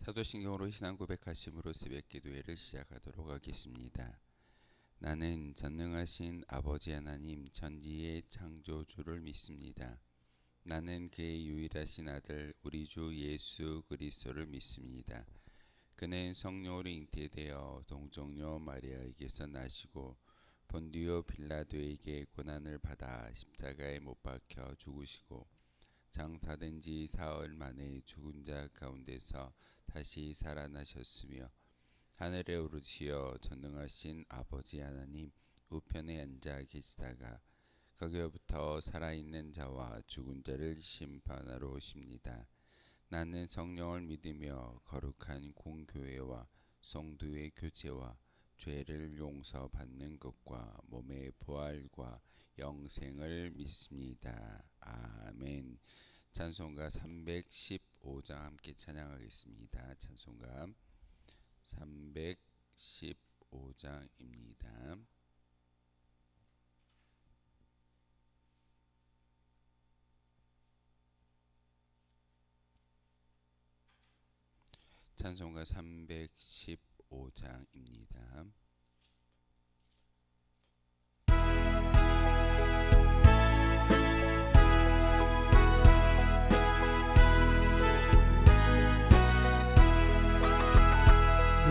사도신경으로 신앙 고백하심으로 새벽 기도회를 시작하도록 하겠습니다. 나는 전능하신 아버지 하나님 천지의 창조주를 믿습니다. 나는 그의 유일하신 아들 우리 주 예수 그리스도를 믿습니다. 그는 성령으로 잉태되어 동정녀 마리아에게서 나시고 본디오 빌라도에게 고난을 받아 십자가에 못 박혀 죽으시고 장사된 지 사흘 만에 죽은 자 가운데서 다시 살아나셨으며 하늘에 오르시어 전능하신 아버지 하나님 우편에 앉아 계시다가 거기로부터 살아있는 자와 죽은 자를 심판하러 오십니다. 나는 성령을 믿으며 거룩한 공교회와 성도의 교제와 죄를 용서받는 것과 몸의 부활과 영생을 믿습니다. 아멘. 찬송가 315장 함께 찬양하겠습니다. 찬송가 315장입니다. 찬송가 315장입니다.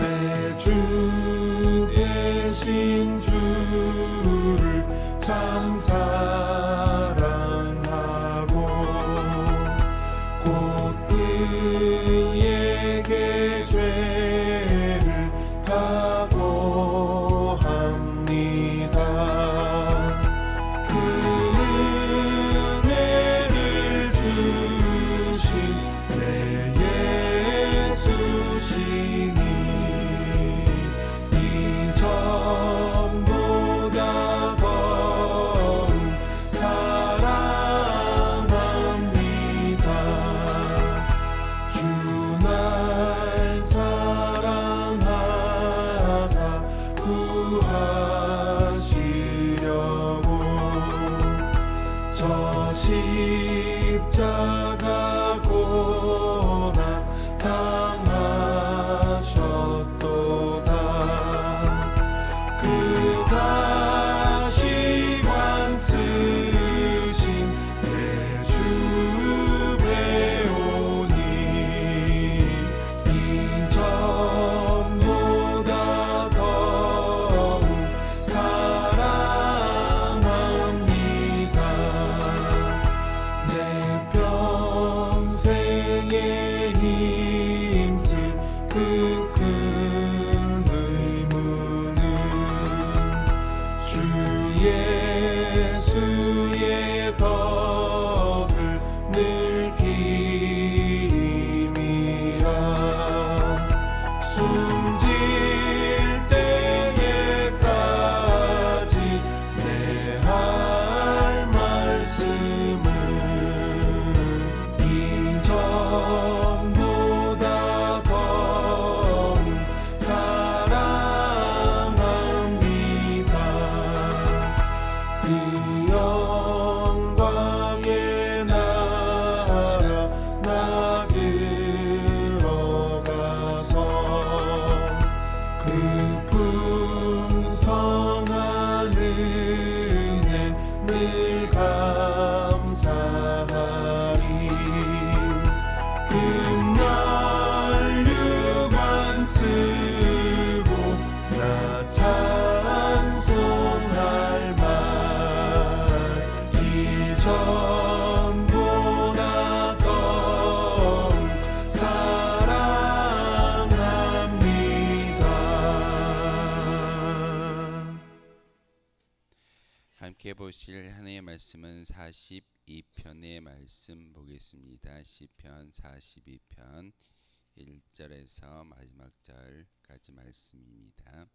내 주 되신 주를 참 사랑하고 곧 그에게 죄를 각오합니다. 그 은혜를 주신 내 예수시니 전보다 더욱 사랑합니다. 주 날 사랑하사 구하시려고 저 십자가 고난 당하셨도다. 그 가시관 쓰신 내 주 배우니 이 전보다 더욱 사랑합니다. 내 평생에 힘쓸 그 큰 의무는 주 예수의 덕을 늘 기림이라. 숨질 때에까지 내 할 말씀은 이 전보다 더욱 사랑합니다. 그 영광의 나라 나 들어가서 그 풍성한 은혜 늘 감사하리. 금연류관 쓰고 나 찬송할 말 이 전보다 더욱 사랑합니다. 함께 보실 하나님의 말씀은 42편의 말씀 보겠습니다. 시편 42편 1절에서 마지막 절까지 말씀입니다.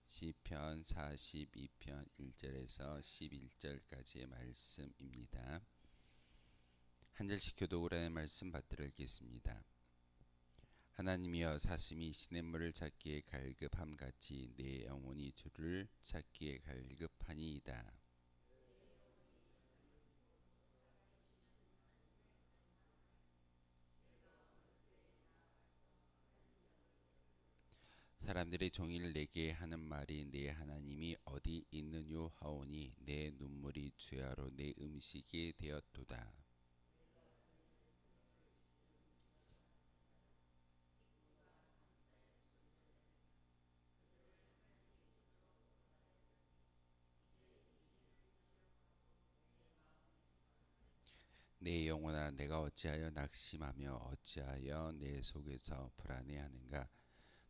시편 42편 1절에서 11절까지의 말씀입니다. 한 절씩 교독을 하는 말씀 받들어 읽겠습니다. 하나님이여 사슴이 시냇물을 찾기에 갈급함같이 내 영혼이 주를 찾기에 갈급하니이다. 사람들의 종일 내게 하는 말이 내 하나님이 어디 있느뇨 하오니 내 눈물이 주야로 내 음식이 되었도다. 내 영혼아 내가 어찌하여 낙심하며 어찌하여 내 속에서 불안해하는가.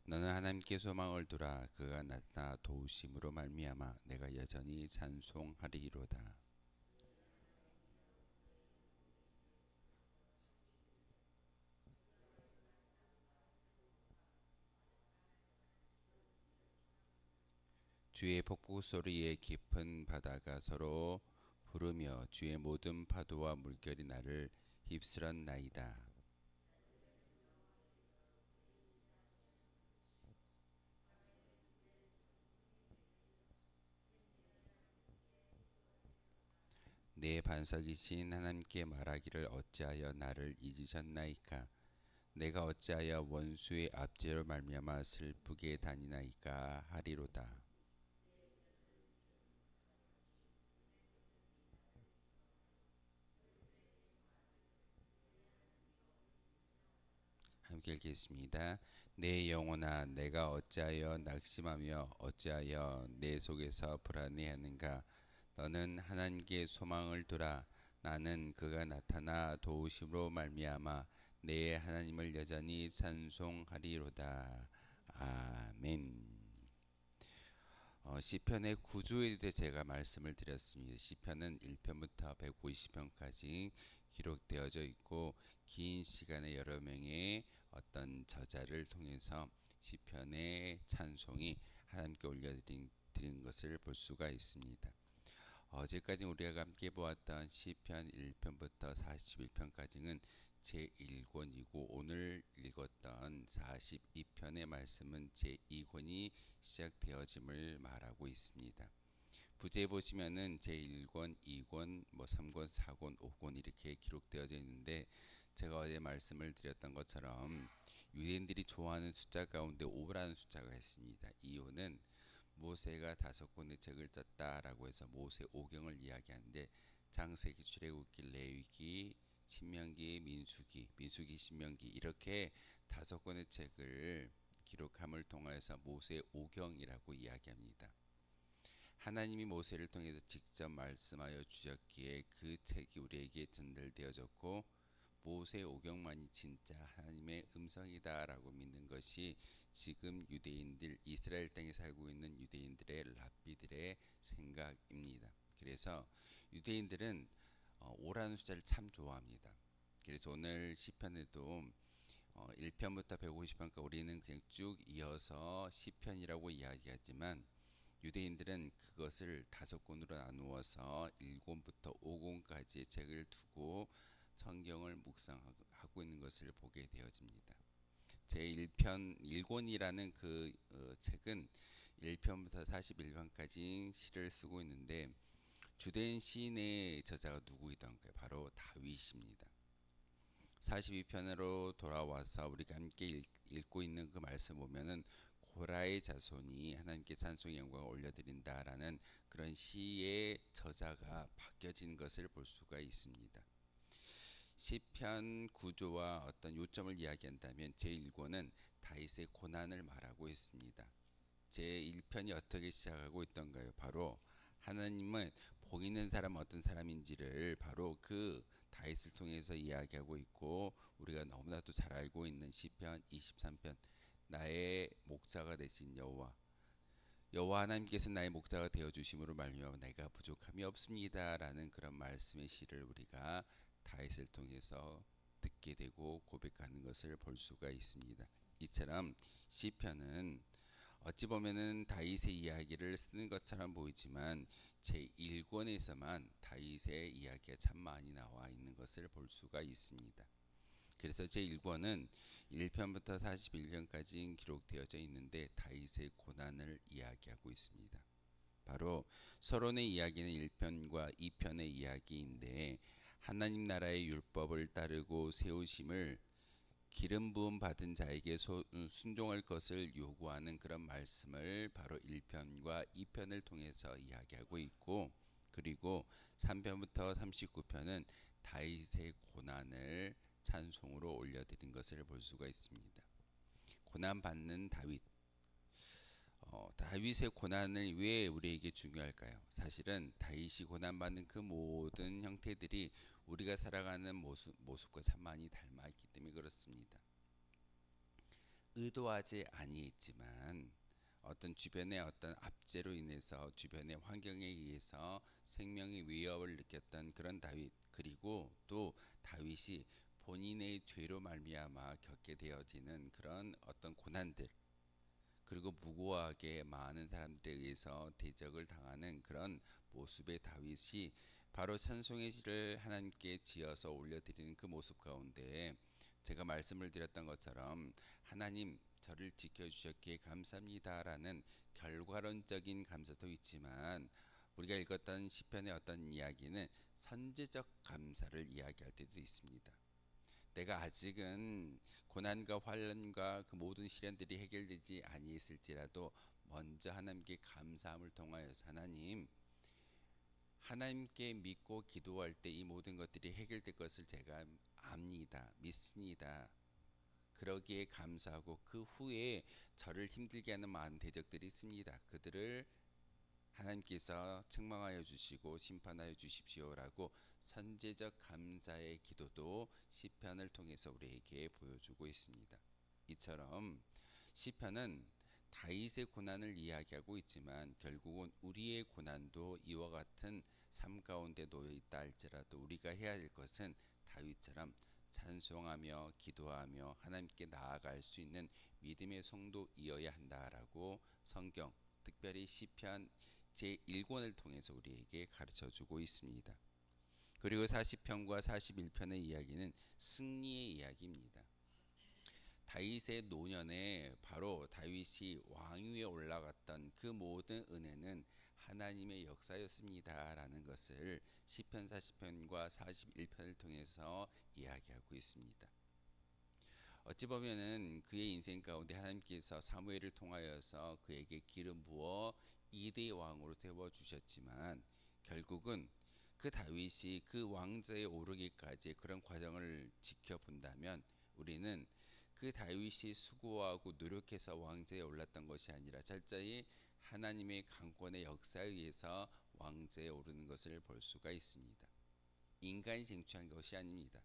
너는 하나님께 소망을 두라. 그가 나타나 도우심으로 말미암아 내가 여전히 찬송하리로다. 주의 폭풍 소리에 깊은 바다가 서로 부르며 주의 모든 파도와 물결이 나를 휩쓸었나이다. 내 반석이신 하나님께 말하기를 어찌하여 나를 잊으셨나이까. 내가 어찌하여 원수의 압제로 말미암아 슬프게 다니나이까 하리로다. 함께 읽겠습니다. 내 영혼아 내가 어찌하여 낙심하며 어찌하여 내 속에서 불안해하는가. 너는 하나님께 소망을 두라. 나는 그가 나타나 도우심으로 말미암아 내 하나님을 여전히 찬송하리로다. 아멘. 시편의 구조에 대해 제가 말씀을 드렸습니다. 시편은 1편부터 150편까지 기록되어져 있고 긴 시간에 여러 명의 어떤 저자를 통해서 시편의 찬송이 하나님께 올려드린 것을 볼 수가 있습니다. 어제까지 우리가 함께 보았던 시편 1편부터 41편까지는 제1권이고 오늘 읽었던 42편의 말씀은 제2권이 시작되어짐을 말하고 있습니다. 부제에 보시면은 제1권, 2권, 3권, 4권, 5권 이렇게 기록되어져 있는데 제가 어제 말씀을 드렸던 것처럼 유대인들이 좋아하는 숫자 가운데 5라는 숫자가 있습니다. 이유는 모세가 5권의 책을 썼다라고 해서 모세 오경을 이야기하는데 창세기, 출애굽기, 레위기, 신명기, 민수기, 신명기 이렇게 5권의 책을 기록함을 통하여서 모세 오경이라고 이야기합니다. 하나님이 모세를 통해서 직접 말씀하여 주셨기에 그 책이 우리에게 전달되어졌고 모세 오경만이 진짜 하나님의 음성이다라고 믿는 것이 지금 유대인들 이스라엘 땅에 살고 있는 유대인들의 랍비들의 생각입니다. 그래서 유대인들은 5라는 숫자를 참 좋아합니다. 그래서 오늘 시편에도 1편부터 150편까지 우리는 그냥 쭉 이어서 시편이라고 이야기하지만 유대인들은 그것을 5권으로 나누어서 1권부터 5권까지의 책을 두고 성경을 묵상하고 있는 것을 보게 되어집니다. 제1편 1권이라는 그 책은 1편부터 41편까지 시를 쓰고 있는데 주된 시인의 저자가 누구이던가요? 바로 다윗입니다. 42편으로 돌아와서 우리가 함께 읽고 있는 그 말씀 보면은 고라의 자손이 하나님께 찬송의 영광을 올려드린다라는 그런 시의 저자가 바뀌어진 것을 볼 수가 있습니다. 시편 구조와 어떤 요점을 이야기한다면 제1권은 다윗의 고난을 말하고 있습니다. 제1편이 어떻게 시작하고 있던가요? 바로 하나님은 복 있는 사람은 어떤 사람인지를 바로 그 다윗을 통해서 이야기하고 있고 우리가 너무나도 잘 알고 있는 시편 23편 나의 목자가 되신 여호와 하나님께서 나의 목자가 되어 주심으로 말미암아 내가 부족함이 없습니다라는 그런 말씀의 시를 우리가 다윗을 통해서 듣게 되고 고백하는 것을 볼 수가 있습니다. 이처럼 시편은 어찌 보면은 다윗의 이야기를 쓰는 것처럼 보이지만 제1권에서만 다윗의 이야기가 참 많이 나와 있는 것을 볼 수가 있습니다. 그래서 제1권은 1편부터 41편까지 기록되어져 있는데 다윗의 고난을 이야기하고 있습니다. 바로 서론의 이야기는 1편과 2편의 이야기인데 하나님 나라의 율법을 따르고 세우심을 기름 부음 받은 자에게 순종할 것을 요구하는 그런 말씀을 바로 1편과 2편을 통해서 이야기하고 있고, 그리고 3편부터 39편은 다윗의 고난을 찬송으로 올려드린 것을 볼 수가 있습니다. 고난 받는 다윗. 다윗의 고난을 왜 우리에게 중요할까요? 사실은 다윗이 고난받는 그 모든 형태들이 우리가 살아가는 모습과 참 많이 닮아 있기 때문에 그렇습니다. 의도하지 아니했지만 어떤 주변의 어떤 압제로 인해서 주변의 환경에 의해서 생명의 위협을 느꼈던 그런 다윗, 그리고 또 다윗이 본인의 죄로 말미암아 겪게 되어지는 그런 어떤 고난들, 그리고 무고하게 많은 사람들에 의해서 대적을 당하는 그런 모습의 다윗이 바로 찬송의 시를 하나님께 지어서 올려드리는 그 모습 가운데 제가 말씀을 드렸던 것처럼 하나님 저를 지켜주셨기에 감사합니다라는 결과론적인 감사도 있지만, 우리가 읽었던 시편의 어떤 이야기는 선제적 감사를 이야기할 때도 있습니다. 내가 아직은 고난과 환난과 그 모든 시련들이 해결되지 아니했을지라도 먼저 하나님께 감사함을 통하여서 하나님께 믿고 기도할 때 이 모든 것들이 해결될 것을 제가 압니다. 믿습니다. 그러기에 감사하고 그 후에 저를 힘들게 하는 많은 대적들이 있습니다. 그들을 하나님께서 책망하여 주시고 심판하여 주십시오라고 선제적 감사의 기도도 시편을 통해서 우리에게 보여주고 있습니다. 이처럼 시편은 다윗의 고난을 이야기하고 있지만 결국은 우리의 고난도 이와 같은 삶 가운데 놓여 있다 할지라도 우리가 해야 할 것은 다윗처럼 찬송하며 기도하며 하나님께 나아갈 수 있는 믿음의 성도이어야 한다라고 성경, 특별히 시편 제1권을 통해서 우리에게 가르쳐주고 있습니다. 그리고 40편과 41편의 이야기는 승리의 이야기입니다. 다윗의 노년에 바로 다윗이 왕위에 올라갔던 그 모든 은혜는 하나님의 역사였습니다라는 것을 시편 40편과 41편을 통해서 이야기하고 있습니다. 어찌 보면은 그의 인생 가운데 하나님께서 사무엘을 통하여서 그에게 기름 부어 2대 왕으로 세워 주셨지만, 결국은 그 다윗이 그 왕좌에 오르기까지 그런 과정을 지켜본다면 우리는 그 다윗이 수고하고 노력해서 왕좌에 올랐던 것이 아니라 철저히 하나님의 강권의 역사에 의해서 왕좌에 오르는 것을 볼 수가 있습니다. 인간이 쟁취한 것이 아닙니다.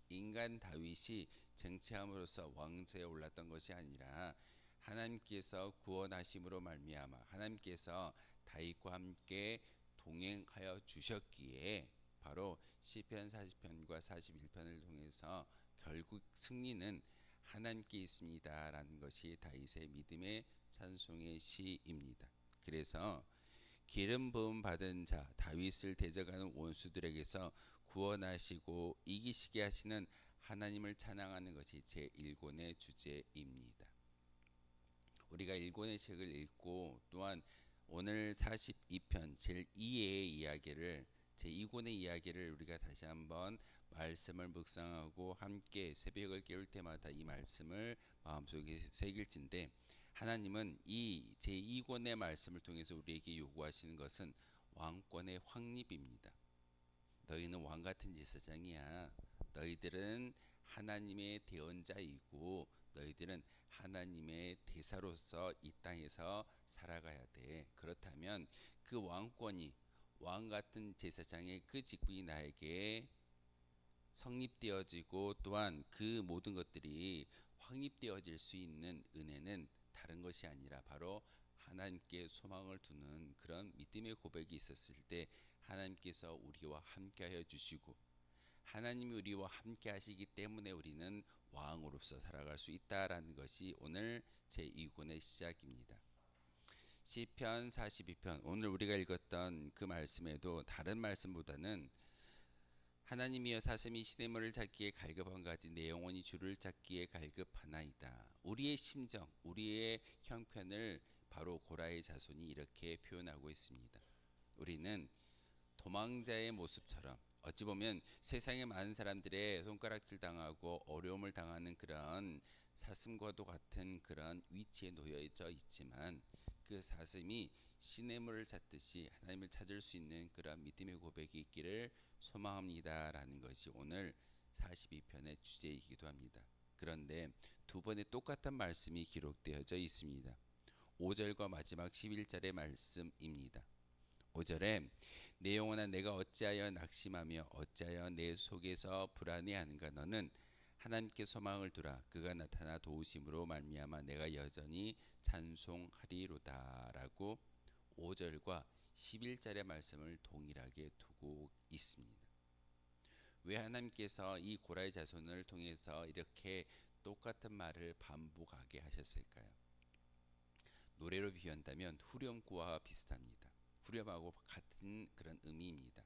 인간 다윗이 쟁취함으로써 왕좌에 올랐던 것이 아니라 하나님께서 구원하심으로 말미암아 하나님께서 다윗과 함께 동행하여 주셨기에 바로 시편 40편과 41편을 통해서 결국 승리는 하나님께 있습니다라는 것이 다윗의 믿음의 찬송의 시입니다. 그래서 기름 부음 받은 자 다윗을 대적하는 원수들에게서 구원하시고 이기시게 하시는 하나님을 찬양하는 것이 제1권의 주제입니다. 우리가 1권의 책을 읽고 또한 오늘 42편 제2의 이야기를 제2권의 이야기를 우리가 다시 한번 말씀을 묵상하고 함께 새벽을 깨울 때마다 이 말씀을 마음속에 새길진데, 하나님은 이 제2권의 말씀을 통해서 우리에게 요구하시는 것은 왕권의 확립입니다. 너희는 왕같은 제사장이야. 너희들은 하나님의 대언자이고 너희들은 하나님의 대사로서 이 땅에서 살아가야 돼. 그렇다면 그 왕권이 왕같은 제사장의 그 직분이 나에게 성립되어지고 또한 그 모든 것들이 확립되어질 수 있는 은혜는 다른 것이 아니라 바로 하나님께 소망을 두는 그런 믿음의 고백이 있었을 때 하나님께서 우리와 함께하여 주시고 하나님이 우리와 함께 하시기 때문에 우리는 왕으로서 살아갈 수 있다라는 것이 오늘 제2권의 시작입니다. 시편 42편 오늘 우리가 읽었던 그 말씀에도 다른 말씀보다는 하나님이여 사슴이 시냇물을 찾기에 갈급한 같이 내 영혼이 주를 찾기에 갈급하나이다. 우리의 심정, 우리의 형편을 바로 고라의 자손이 이렇게 표현하고 있습니다. 우리는 도망자의 모습처럼 어찌 보면 세상에 많은 사람들의 손가락질 당하고 어려움을 당하는 그런 사슴과도 같은 그런 위치에 놓여져 있지만 그 사슴이 시냇물을 찾듯이 하나님을 찾을 수 있는 그런 믿음의 고백이 있기를 소망합니다라는 것이 오늘 42편의 주제이기도 합니다. 그런데 두 번의 똑같은 말씀이 기록되어져 있습니다. 5절과 마지막 11절의 말씀입니다. 5절에 내 영혼아 내가 어찌하여 낙심하며 어찌하여 내 속에서 불안해하는가 너는 하나님께 소망을 두라 그가 나타나 도우심으로 말미암아 내가 여전히 찬송하리로다라고 5절과 11절의 말씀을 동일하게 두고 있습니다. 왜 하나님께서 이 고라의 자손을 통해서 이렇게 똑같은 말을 반복하게 하셨을까요? 노래로 비유한다면 후렴구와 비슷합니다. 후렴하고 같은 그런 의미입니다.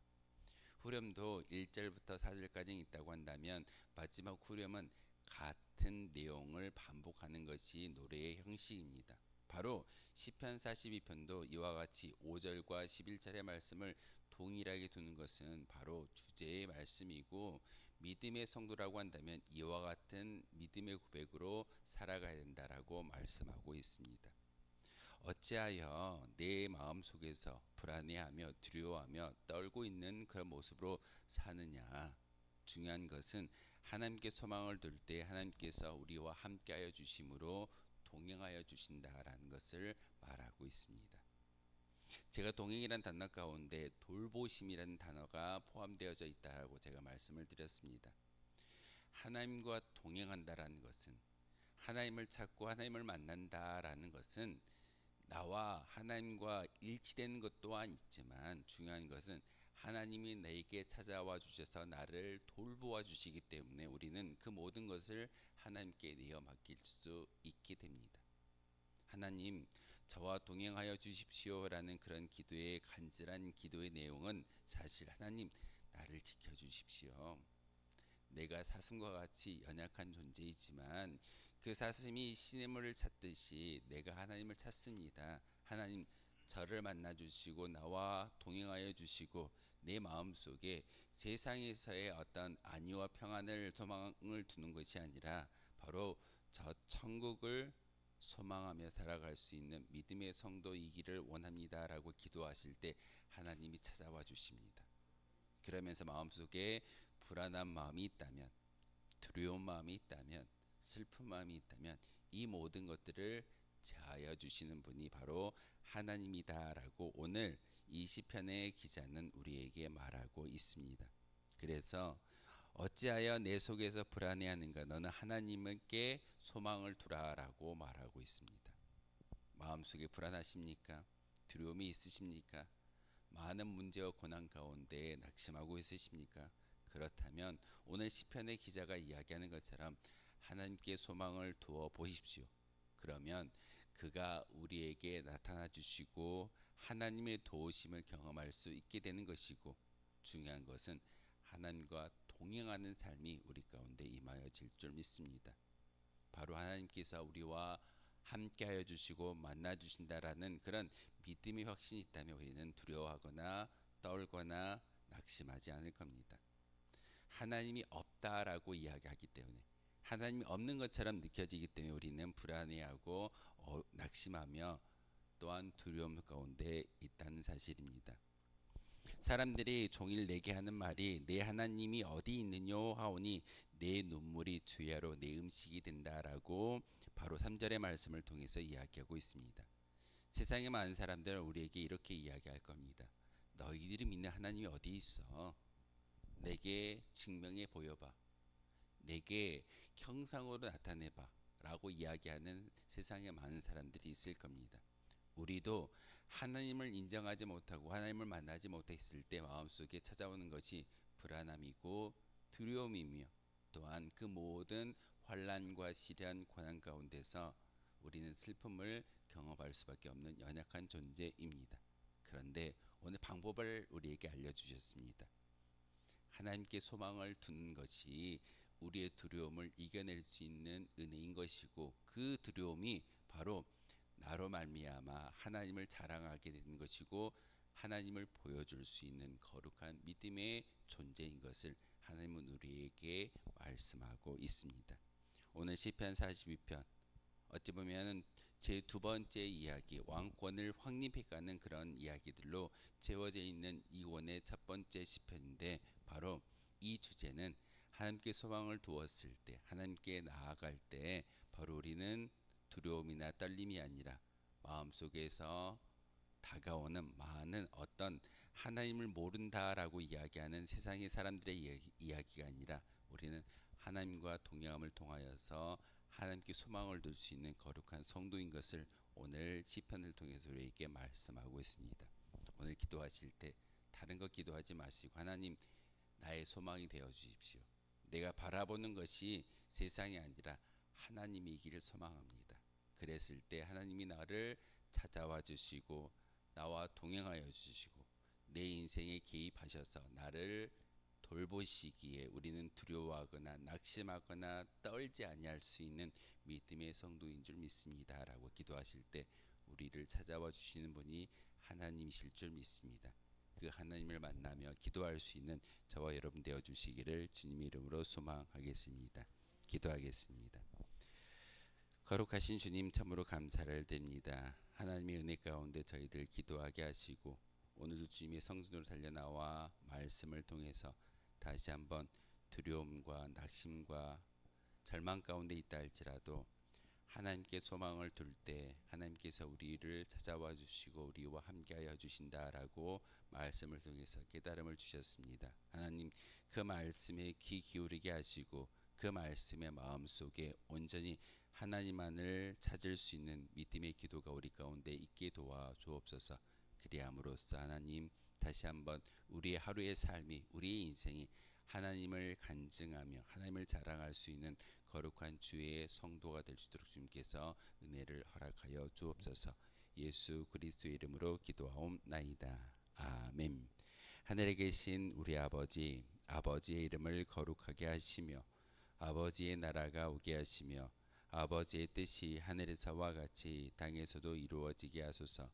후렴도 1절부터 4절까지 있다고 한다면 마지막 후렴은 같은 내용을 반복하는 것이 노래의 형식입니다. 바로 시편 42편도 이와 같이 5절과 11절의 말씀을 동일하게 두는 것은 바로 주제의 말씀이고 믿음의 성도라고 한다면 이와 같은 믿음의 고백으로 살아가야 된다라고 말씀하고 있습니다. 어찌하여 내 마음속에서 불안해하며 두려워하며 떨고 있는 그런 모습으로 사느냐. 중요한 것은 하나님께 소망을 둘 때 하나님께서 우리와 함께하여 주심으로 동행하여 주신다라는 것을 말하고 있습니다. 제가 동행이란 단어 가운데 돌보심이라는 단어가 포함되어져 있다라고 제가 말씀을 드렸습니다. 하나님과 동행한다라는 것은 하나님을 찾고 하나님을 만난다라는 것은 나와 하나님과 일치되는 것 또한 있지만 중요한 것은 하나님이 내게 찾아와 주셔서 나를 돌보아 주시기 때문에 우리는 그 모든 것을 하나님께 내어 맡길 수 있게 됩니다. 하나님 저와 동행하여 주십시오라는 그런 기도의 간절한 기도의 내용은 사실 하나님 나를 지켜주십시오. 내가 사슴과 같이 연약한 존재이지만 그 사슴이 시냇물을 찾듯이 내가 하나님을 찾습니다. 하나님 저를 만나 주시고 나와 동행하여 주시고 내 마음속에 세상에서의 어떤 안위와 평안을 소망을 두는 것이 아니라 바로 저 천국을 소망하며 살아갈 수 있는 믿음의 성도이기를 원합니다라고 기도하실 때 하나님이 찾아와 주십니다. 그러면서 마음속에 불안한 마음이 있다면 두려운 마음이 있다면 슬픈 마음이 있다면 이 모든 것들을 제하여 주시는 분이 바로 하나님이다라고 오늘 이 시편의 기자는 우리에게 말하고 있습니다. 그래서 어찌하여 내 속에서 불안해하는가 너는 하나님께 소망을 두라라고 말하고 있습니다. 마음속에 불안하십니까? 두려움이 있으십니까? 많은 문제와 고난 가운데 낙심하고 있으십니까? 그렇다면 오늘 시편의 기자가 이야기하는 것처럼 하나님께 소망을 두어 보십시오. 그러면 그가 우리에게 나타나 주시고 하나님의 도우심을 경험할 수 있게 되는 것이고 중요한 것은 하나님과 동행하는 삶이 우리 가운데 임하여질 줄 믿습니다. 바로 하나님께서 우리와 함께하여 주시고 만나 주신다라는 그런 믿음의 확신이 있다면 우리는 두려워하거나 떨거나 낙심하지 않을 겁니다. 하나님이 없다라고 이야기하기 때문에 하나님이 없는 것처럼 느껴지기 때문에 우리는 불안해하고 낙심하며 또한 두려움 가운데 있다는 사실입니다. 사람들이 종일 내게 하는 말이 내 하나님이 어디 있느뇨 하오니 내 눈물이 주야로 내 음식이 된다라고 바로 3절의 말씀을 통해서 이야기하고 있습니다. 세상에 많은 사람들은 우리에게 이렇게 이야기할 겁니다. 너희들이 믿는 하나님이 어디 있어? 내게 증명해 보여봐. 내게 형상으로 나타내봐 라고 이야기하는 세상에 많은 사람들이 있을 겁니다. 우리도 하나님을 인정하지 못하고 하나님을 만나지 못했을 때 마음속에 찾아오는 것이 불안함이고 두려움이며 또한 그 모든 환난과 시련 고난 가운데서 우리는 슬픔을 경험할 수밖에 없는 연약한 존재입니다. 그런데 오늘 방법을 우리에게 알려주셨습니다. 하나님께 소망을 두는 것이 우리의 두려움을 이겨낼 수 있는 은혜인 것이고 그 두려움이 바로 나로 말미암아 하나님을 자랑하게 되는 것이고 하나님을 보여줄 수 있는 거룩한 믿음의 존재인 것을 하나님은 우리에게 말씀하고 있습니다. 오늘 시편 42편 어찌 보면은 제 두 번째 이야기, 왕권을 확립해가는 그런 이야기들로 채워져 있는 이원의 첫 번째 시편인데, 바로 이 주제는 하나님께 소망을 두었을 때, 하나님께 나아갈 때 바로 우리는 두려움이나 떨림이 아니라 마음속에서 다가오는 많은 어떤 하나님을 모른다라고 이야기하는 세상의 사람들의 이야기가 아니라, 우리는 하나님과 동행함을 통하여서 하나님께 소망을 둘 수 있는 거룩한 성도인 것을 오늘 시편을 통해서 우리에게 말씀하고 있습니다. 오늘 기도하실 때 다른 것 기도하지 마시고, 하나님 나의 소망이 되어 주십시오. 내가 바라보는 것이 세상이 아니라 하나님이기를 소망합니다. 그랬을 때 하나님이 나를 찾아와 주시고 나와 동행하여 주시고 내 인생에 개입하셔서 나를 돌보시기에 우리는 두려워하거나 낙심하거나 떨지 아니할 수 있는 믿음의 성도인 줄 믿습니다 라고 기도하실 때 우리를 찾아와 주시는 분이 하나님이실 줄 믿습니다. 그 하나님을 만나며 기도할 수 있는 저와 여러분 되어 주시기를 주님의 이름으로 소망하겠습니다. 기도하겠습니다. 거룩하신 주님, 참으로 감사를 드립니다. 하나님의 은혜 가운데 저희들 기도하게 하시고 오늘도 주님의 성전으로 달려나와 말씀을 통해서 다시 한번 두려움과 낙심과 절망 가운데 있다 할지라도 하나님께 소망을 둘 때 하나님께서 우리를 찾아와 주시고 우리와 함께하여 주신다라고 말씀을 통해서 깨달음을 주셨습니다. 하나님, 그 말씀에 귀 기울이게 하시고 그 말씀의 마음속에 온전히 하나님만을 찾을 수 있는 믿음의 기도가 우리 가운데 있게 도와 주옵소서. 그리함으로써 하나님, 다시 한번 우리의 하루의 삶이, 우리의 인생이 하나님을 간증하며 하나님을 자랑할 수 있는 거룩한 주의 성도가 될 수 있도록 주님께서 은혜를 허락하여 주옵소서. 예수 그리스도의 이름으로 기도하옵나이다. 아멘. 하늘에 계신 우리 아버지, 아버지의 이름을 거룩하게 하시며 아버지의 나라가 오게 하시며 아버지의 뜻이 하늘에서와 같이 땅에서도 이루어지게 하소서.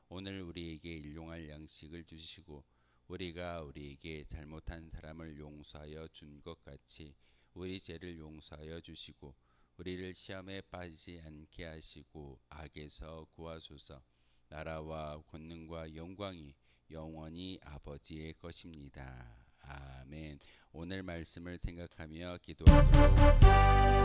오늘 우리에게 일용할 양식을 주시고 우리가 우리에게 잘못한 사람을 용서하여 준 것 같이 우리 죄를 용서하여 주시고 우리를 시험에 빠지지 않게 하시고 악에서 구하소서. 나라와 권능과 영광이 영원히 아버지의 것입니다. 아멘. 오늘 말씀을 생각하며 기도하도록 하겠습니다.